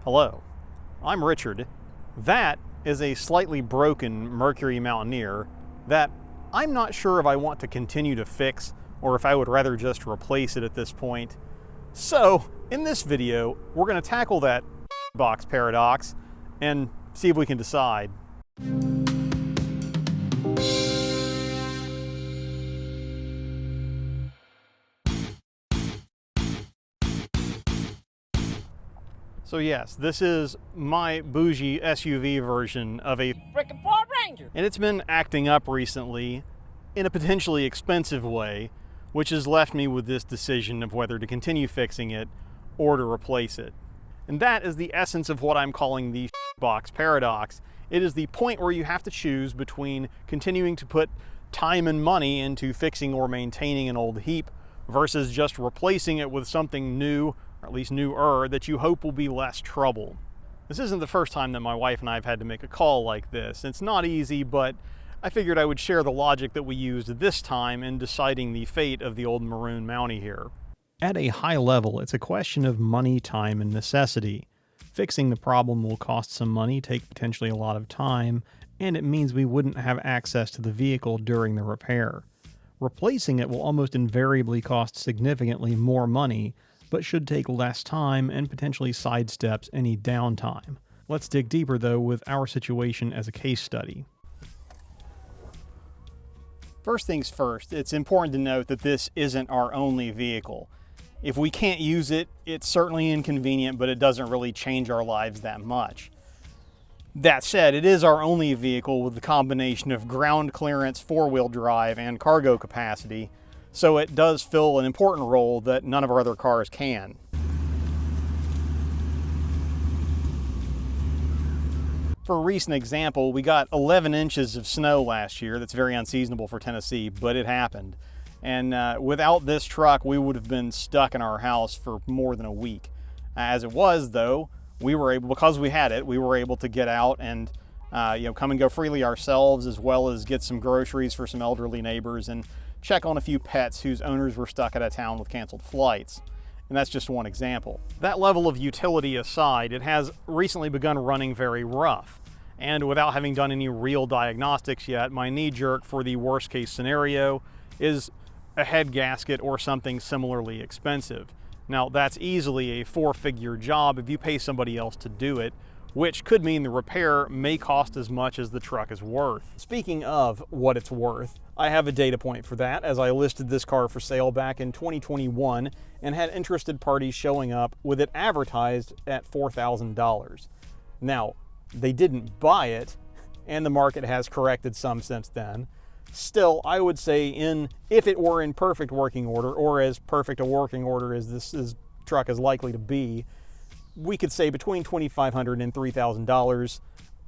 Hello, I'm Richard. That is a slightly broken Mercury Mountaineer that I'm not sure if I want to continue to fix or if I would rather just replace it at this point. So, in this video, we're going to tackle that box paradox and see if we can decide. So yes, this is my bougie SUV version of a Frickin' Ford Ranger. And it's been acting up recently in a potentially expensive way, which has left me with this decision of whether to continue fixing it or to replace it. And that is the essence of what I'm calling the box paradox. It is the point where you have to choose between continuing to put time and money into fixing or maintaining an old heap versus just replacing it with something new, or at least newer, that you hope will be less trouble. This isn't the first time that my wife and I have had to make a call like this. It's not easy, but I figured I would share the logic that we used this time in deciding the fate of the old maroon Mounty here. At a high level, it's a question of money, time, and necessity. Fixing the problem will cost some money, take potentially a lot of time, and it means we wouldn't have access to the vehicle during the repair. Replacing it will almost invariably cost significantly more money, but should take less time and potentially sidesteps any downtime. Let's dig deeper though with our situation as a case study. First things first, it's important to note that this isn't our only vehicle. If we can't use it, it's certainly inconvenient, but it doesn't really change our lives that much. That said, it is our only vehicle with the combination of ground clearance, four-wheel drive, and cargo capacity, so it does fill an important role that none of our other cars can. For a recent example, we got 11 inches of snow last year. That's very unseasonable for Tennessee, but it happened. And without this truck, we would have been stuck in our house for more than a week. As it was, though, we were able, because we had it, we were able to get out and come and go freely ourselves, as well as get some groceries for some elderly neighbors and check on a few pets whose owners were stuck out of town with canceled flights. And that's just one example. That level of utility aside, it has recently begun running very rough. And without having done any real diagnostics yet, my knee jerk for the worst case scenario is a head gasket or something similarly expensive. Now that's easily a four-figure job if you pay somebody else to do it, which could mean the repair may cost as much as the truck is worth. Speaking of what it's worth, I have a data point for that, as I listed this car for sale back in 2021 and had interested parties showing up with it advertised at $4,000. Now, they didn't buy it, and the market has corrected some since then. Still, I would say if it were in perfect working order, or as perfect a working order as this truck is likely to be, we could say between $2,500 and $3,000.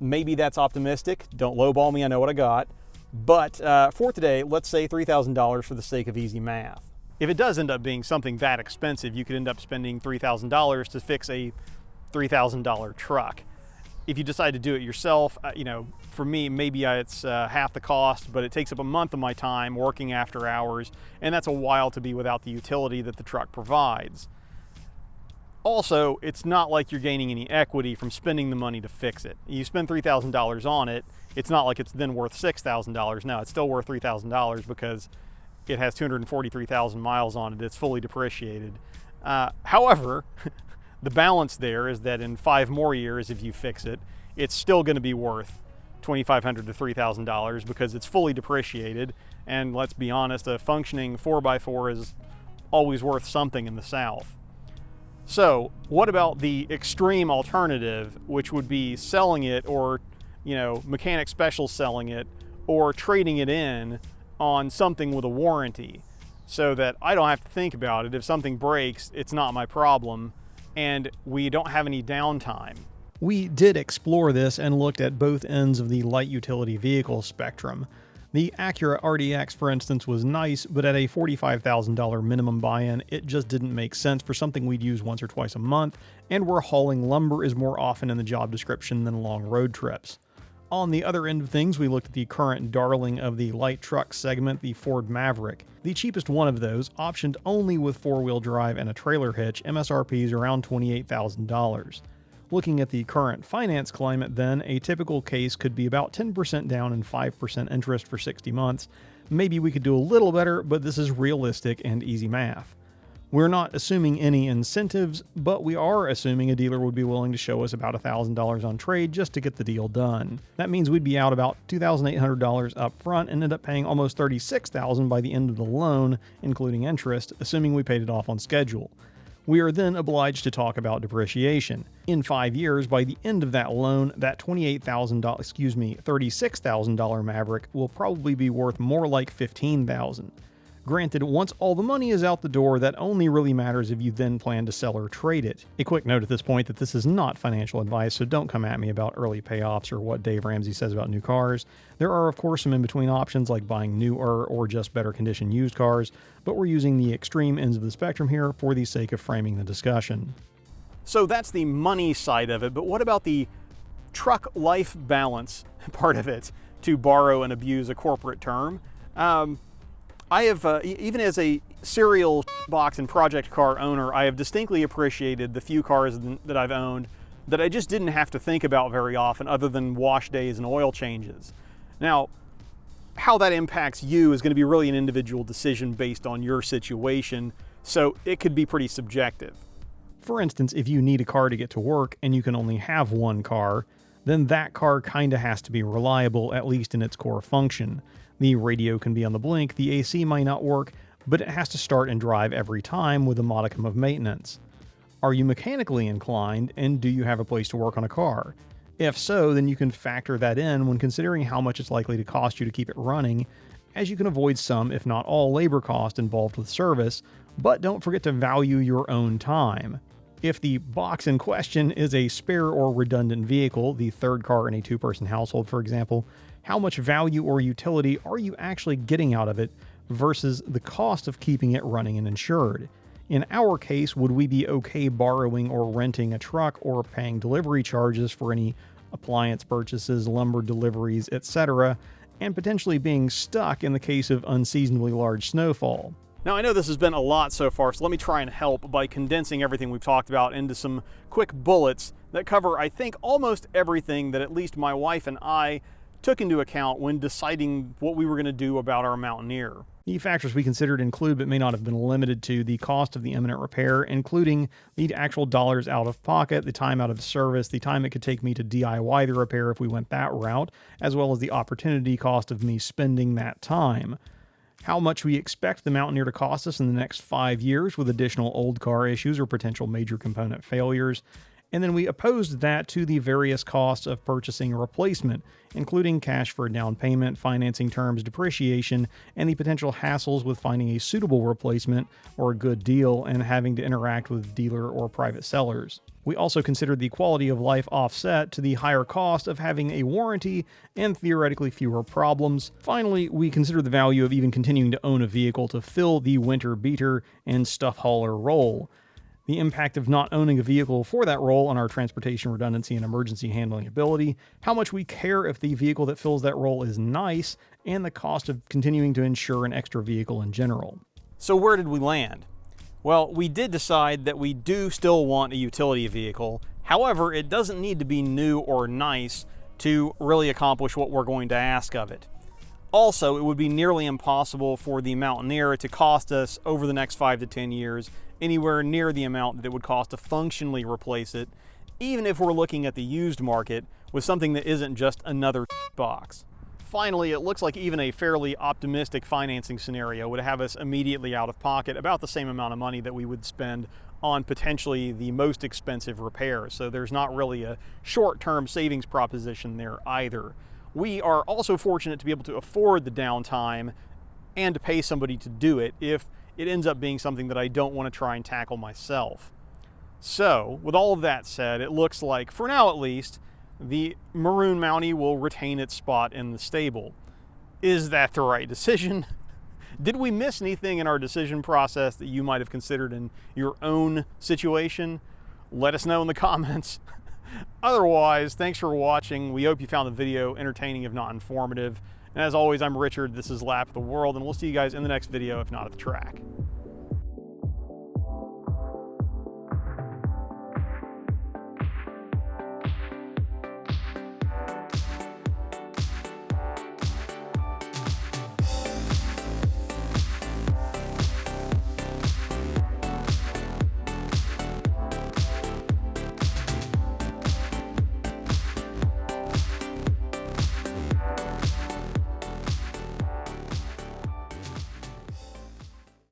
Maybe that's optimistic. Don't lowball me, I know what I got. But for today, let's say $3,000 for the sake of easy math. If it does end up being something that expensive, you could end up spending $3,000 to fix a $3,000 truck. If you decide to do it yourself, for me, maybe it's half the cost, but it takes up a month of my time working after hours, and that's a while to be without the utility that the truck provides. Also, it's not like you're gaining any equity from spending the money to fix it. You spend $3,000 on it, it's not like it's then worth $6,000. No, it's still worth $3,000 because it has 243,000 miles on it. It's fully depreciated. However, the balance there is that in 5 more years, if you fix it, it's still going to be worth $2,500 to $3,000 because it's fully depreciated. And let's be honest, a functioning 4x4 is always worth something in the South. So what about the extreme alternative, which would be selling it or, mechanic special selling it or trading it in on something with a warranty so that I don't have to think about it. If something breaks, it's not my problem and we don't have any downtime. We did explore this and looked at both ends of the light utility vehicle spectrum. The Acura RDX, for instance, was nice, but at a $45,000 minimum buy-in, it just didn't make sense for something we'd use once or twice a month, and where hauling lumber is more often in the job description than long road trips. On the other end of things, we looked at the current darling of the light truck segment, the Ford Maverick. The cheapest one of those, optioned only with four-wheel drive and a trailer hitch, MSRP is around $28,000. Looking at the current finance climate then, a typical case could be about 10% down and 5% interest for 60 months. Maybe we could do a little better, but this is realistic and easy math. We're not assuming any incentives, but we are assuming a dealer would be willing to show us about $1,000 on trade just to get the deal done. That means we'd be out about $2,800 up front and end up paying almost $36,000 by the end of the loan, including interest, assuming we paid it off on schedule. We are then obliged to talk about depreciation. In 5 years, by the end of that loan, that $36,000 Maverick will probably be worth more like $15,000. Granted, once all the money is out the door, that only really matters if you then plan to sell or trade it. A quick note at this point that this is not financial advice, so don't come at me about early payoffs or what Dave Ramsey says about new cars. There are, of course, some in-between options like buying newer or just better condition used cars, but we're using the extreme ends of the spectrum here for the sake of framing the discussion. So that's the money side of it, but what about the truck life balance part of it, to borrow and abuse a corporate term? I have, even as a serial box and project car owner, I have distinctly appreciated the few cars that I've owned that I just didn't have to think about very often other than wash days and oil changes. Now, how that impacts you is going to be really an individual decision based on your situation, so it could be pretty subjective. For instance, if you need a car to get to work and you can only have one car, then that car kinda has to be reliable, at least in its core function. The radio can be on the blink, the AC might not work, but it has to start and drive every time with a modicum of maintenance. Are you mechanically inclined, and do you have a place to work on a car? If so, then you can factor that in when considering how much it's likely to cost you to keep it running, as you can avoid some, if not all, labor cost involved with service, but don't forget to value your own time. If the box in question is a spare or redundant vehicle, the third car in a two-person household, for example, how much value or utility are you actually getting out of it versus the cost of keeping it running and insured? In our case, would we be okay borrowing or renting a truck or paying delivery charges for any appliance purchases, lumber deliveries, etc., and potentially being stuck in the case of unseasonably large snowfall? Now, I know this has been a lot so far, so let me try and help by condensing everything we've talked about into some quick bullets that cover, I think, almost everything that at least my wife and I took into account when deciding what we were going to do about our Mountaineer. The factors we considered include, but may not have been limited to, the cost of the imminent repair, including the actual dollars out of pocket, the time out of service, the time it could take me to DIY the repair if we went that route, as well as the opportunity cost of me spending that time. How much we expect the Mountaineer to cost us in the next 5 years with additional old car issues or potential major component failures. And then we opposed that to the various costs of purchasing a replacement, including cash for a down payment, financing terms, depreciation, and the potential hassles with finding a suitable replacement or a good deal and having to interact with dealer or private sellers. We also considered the quality of life offset to the higher cost of having a warranty and theoretically fewer problems. Finally, we considered the value of even continuing to own a vehicle to fill the winter beater and stuff hauler role. The impact of not owning a vehicle for that role on our transportation redundancy and emergency handling ability, how much we care if the vehicle that fills that role is nice, and the cost of continuing to insure an extra vehicle in general. So where did we land? Well, we did decide that we do still want a utility vehicle. However, it doesn't need to be new or nice to really accomplish what we're going to ask of it. Also, it would be nearly impossible for the Mountaineer to cost us over the next 5 to 10 years anywhere near the amount that it would cost to functionally replace it, even if we're looking at the used market with something that isn't just another box. Finally, it looks like even a fairly optimistic financing scenario would have us immediately out of pocket about the same amount of money that we would spend on potentially the most expensive repairs. So there's not really a short-term savings proposition there either. We are also fortunate to be able to afford the downtime and to pay somebody to do it if it ends up being something that I don't want to try and tackle myself. So, with all of that said, it looks like, for now at least, the maroon Mounty will retain its spot in the stable. Is that the right decision? Did we miss anything in our decision process that you might have considered in your own situation? Let us know in the comments. Otherwise, thanks for watching. We hope you found the video entertaining, if not informative. And as always, I'm Richard. This is Lap of the World, and we'll see you guys in the next video, if not at the track.